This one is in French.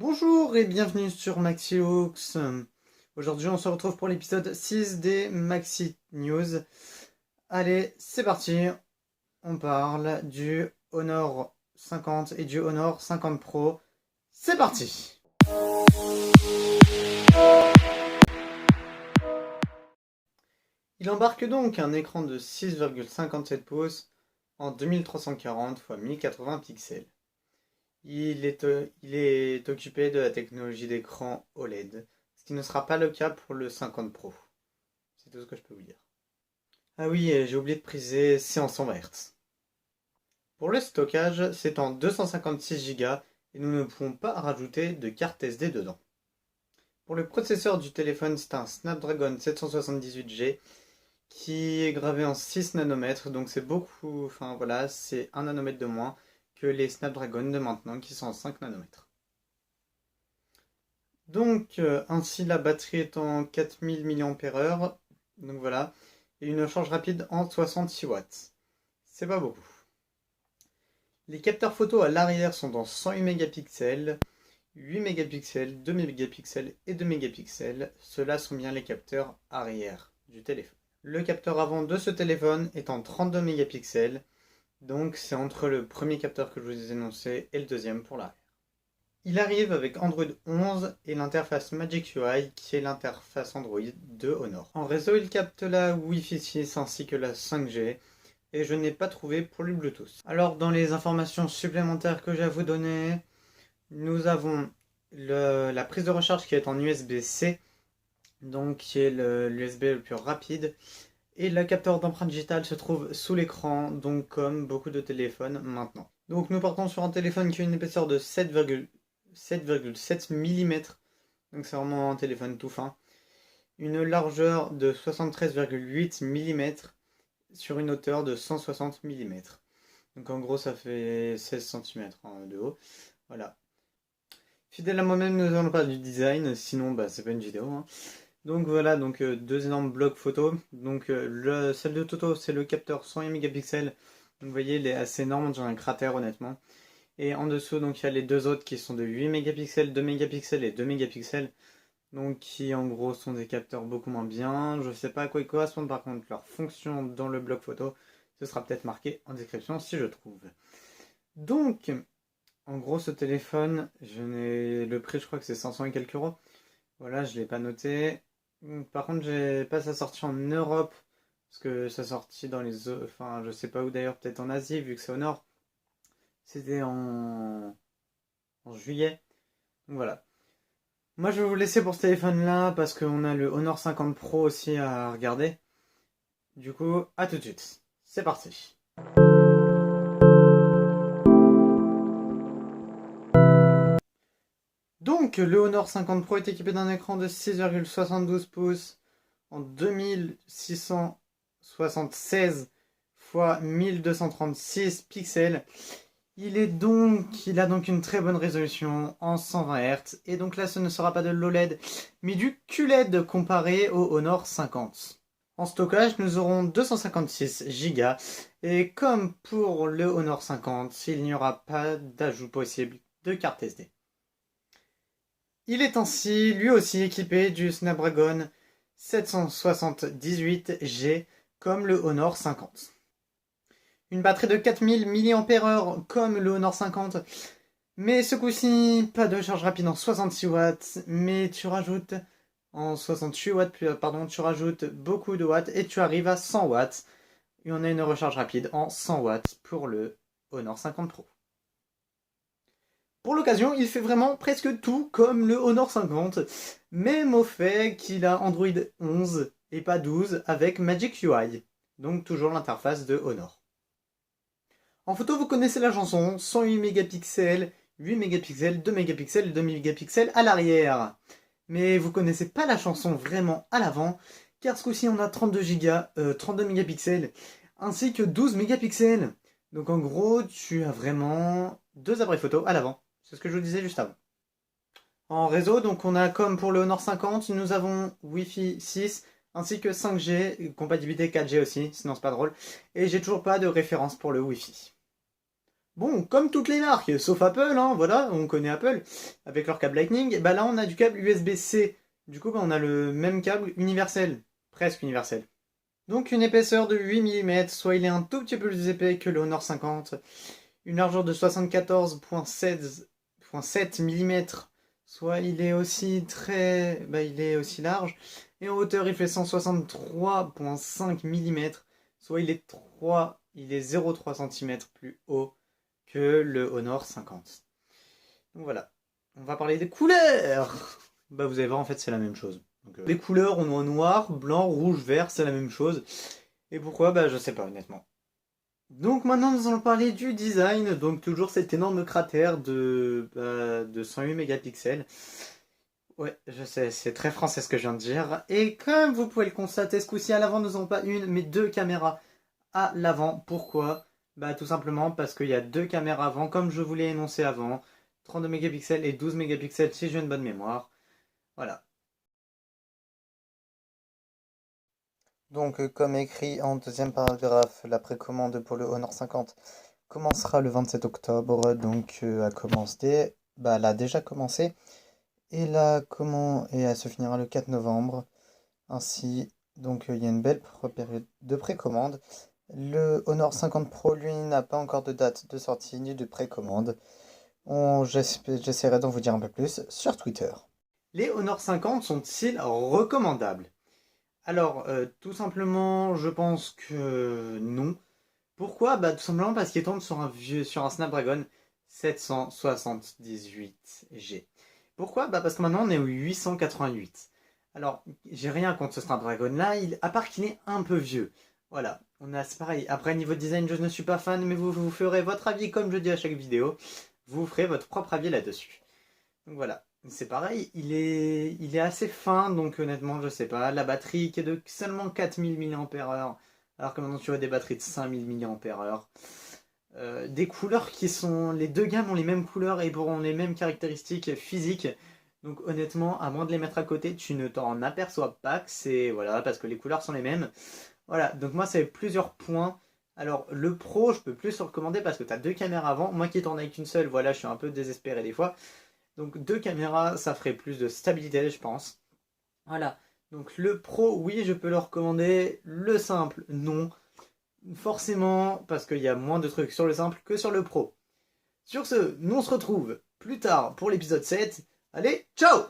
Bonjour et bienvenue sur Maxilux. Aujourd'hui on se retrouve pour l'épisode 6 des Maxi News. Allez, c'est parti. On parle du Honor 50 et du Honor 50 Pro. C'est parti. Il embarque donc un écran de 6,57 pouces en 2340 x 1080 pixels. Il est occupé de la technologie d'écran OLED, ce qui ne sera pas le cas pour le 50 Pro. C'est tout ce que je peux vous dire. Ah oui, j'ai oublié de préciser, c'est en 120 Hz. Pour le stockage, c'est en 256 Go et nous ne pouvons pas rajouter de carte SD dedans. Pour le processeur du téléphone, c'est un Snapdragon 778G qui est gravé en 6 nanomètres, donc c'est beaucoup, enfin voilà, c'est 1 nanomètre de moins que les Snapdragon de maintenant qui sont en 5 nanomètres. Donc ainsi la batterie est en 4000 mAh, donc voilà, et une charge rapide en 66 watts. C'est pas beaucoup. Les capteurs photo à l'arrière sont en 108 mégapixels, 8 mégapixels, 2 mégapixels et 2 mégapixels. Ceux-là sont bien les capteurs arrière du téléphone. Le capteur avant de ce téléphone est en 32 mégapixels, donc c'est entre le premier capteur que je vous ai énoncé et le deuxième pour l'arrière. Il arrive avec Android 11 et l'interface Magic UI qui est l'interface Android de Honor. En réseau, il capte la Wi-Fi 6 ainsi que la 5G et je n'ai pas trouvé pour le Bluetooth. Alors dans les informations supplémentaires que j'ai à vous donner, nous avons la prise de recharge qui est en USB-C, donc qui est l'USB le plus rapide. Et le capteur d'empreinte digitale se trouve sous l'écran, donc comme beaucoup de téléphones maintenant. Donc nous partons sur un téléphone qui a une épaisseur de 7,7 mm, donc c'est vraiment un téléphone tout fin. Une largeur de 73,8 mm sur une hauteur de 160 mm. Donc en gros ça fait 16 cm de haut. Voilà. Fidèle à moi-même, nous allons parler du design, sinon c'est pas une vidéo. Donc voilà, donc deux énormes blocs photo. Donc celle de Toto, c'est le capteur 108 mégapixels. Donc vous voyez, il est assez énorme, on dirait un cratère honnêtement. Et en dessous, donc il y a les deux autres qui sont de 8 mégapixels, 2 mégapixels et 2 mégapixels. Donc qui en gros sont des capteurs beaucoup moins bien. Je sais pas à quoi ils correspondent par contre leur fonction dans le bloc photo. Ce sera peut-être marqué en description si je trouve. Donc, en gros ce téléphone, le prix je crois que c'est 500 et quelques euros. Voilà, je l'ai pas noté. Par contre, j'ai pas sa sortie en Europe, parce que sa sortie dans enfin, je sais pas où d'ailleurs, peut-être en Asie, vu que c'est au nord. C'était en juillet. Donc voilà. Moi, je vais vous laisser pour ce téléphone-là, parce qu'on a le Honor 50 Pro aussi à regarder. Du coup, à tout de suite. C'est parti. Donc, le Honor 50 Pro est équipé d'un écran de 6,72 pouces en 2676 x 1236 pixels. Il a donc une très bonne résolution en 120 Hz. Et donc là, ce ne sera pas de l'OLED, mais du QLED comparé au Honor 50. En stockage, nous aurons 256 Go. Et comme pour le Honor 50, il n'y aura pas d'ajout possible de carte SD. Il est ainsi, lui aussi, équipé du Snapdragon 778G comme le Honor 50. Une batterie de 4000 mAh comme le Honor 50, mais ce coup-ci, pas de charge rapide en 66 watts, mais tu rajoutes en 68 watts, tu rajoutes beaucoup de watts et tu arrives à 100 watts. Et on a une recharge rapide en 100 watts pour le Honor 50 Pro. Pour l'occasion, il fait vraiment presque tout comme le Honor 50, même au fait qu'il a Android 11 et pas 12 avec Magic UI, donc toujours l'interface de Honor. En photo, vous connaissez la chanson, 108 mégapixels, 8 mégapixels, 2 mégapixels et 2 mégapixels à l'arrière. Mais vous connaissez pas la chanson vraiment à l'avant, car ce coup-ci on a 32 Go, 32 mégapixels, ainsi que 12 mégapixels. Donc en gros, tu as vraiment deux appareils photo à l'avant. C'est ce que je vous disais juste avant. En réseau, donc on a comme pour le Honor 50, nous avons Wi-Fi 6 ainsi que 5G, compatibilité 4G aussi, sinon c'est pas drôle. Et j'ai toujours pas de référence pour le Wi-Fi. Bon, comme toutes les marques, sauf Apple, hein, voilà, on connaît Apple, avec leur câble Lightning, et bah là on a du câble USB-C. Du coup, bah, on a le même câble universel, presque universel. Donc une épaisseur de 8 mm, soit il est un tout petit peu plus épais que le Honor 50. Une largeur de 74,7 mm, soit il est aussi il est aussi large. Et en hauteur, il fait 163,5 mm, soit il est 0,3 cm plus haut que le Honor 50. Donc voilà. On va parler des couleurs. Bah vous allez voir, en fait c'est la même chose. Donc, les couleurs, on a noir, blanc, rouge, vert, c'est la même chose. Et pourquoi? Bah je sais pas honnêtement. Donc maintenant nous allons parler du design, donc toujours cet énorme cratère de 108 mégapixels. Ouais, je sais, c'est très français ce que je viens de dire. Et comme vous pouvez le constater, ce coup-ci à l'avant, nous n'avons pas une, mais deux caméras à l'avant. Pourquoi? Bah tout simplement parce qu'il y a deux caméras avant, comme je vous l'ai énoncé avant. 32 mégapixels et 12 mégapixels si j'ai une bonne mémoire. Voilà. Donc, comme écrit en deuxième paragraphe, la précommande pour le Honor 50 commencera le 27 octobre, donc elle a déjà commencé, et elle se finira le 4 novembre. Ainsi, donc il y a une belle période de précommande. Le Honor 50 Pro, lui, n'a pas encore de date de sortie ni de précommande. J'essaierai d'en vous dire un peu plus sur Twitter. Les Honor 50 sont-ils recommandables? Alors, tout simplement, je pense que non. Pourquoi? Bah, tout simplement parce qu'il tombe sur un Snapdragon 778G. Pourquoi? Bah, parce que maintenant on est au 888. Alors, j'ai rien contre ce Snapdragon-là, à part qu'il est un peu vieux. Voilà, c'est pareil. Après, niveau design, je ne suis pas fan, mais vous ferez votre avis comme je dis à chaque vidéo. Vous ferez votre propre avis là-dessus. Donc voilà. C'est pareil, il est assez fin, donc honnêtement, je sais pas. La batterie qui est de seulement 4000 mAh, alors que maintenant tu vois des batteries de 5000 mAh. Des couleurs qui sont. Les deux gammes ont les mêmes couleurs et auront les mêmes caractéristiques physiques. Donc honnêtement, à moins de les mettre à côté, tu ne t'en aperçois pas que c'est. Voilà, parce que les couleurs sont les mêmes. Voilà, donc moi, c'est plusieurs points. Alors, le Pro, je peux plus le recommander parce que tu as deux caméras avant. Moi qui tourne avec une seule, voilà, je suis un peu désespéré des fois. Donc deux caméras, ça ferait plus de stabilité, je pense. Voilà. Donc le Pro, oui, je peux le recommander. Le simple, non. Forcément, parce qu'il y a moins de trucs sur le simple que sur le Pro. Sur ce, nous on se retrouve plus tard pour l'épisode 7. Allez, ciao!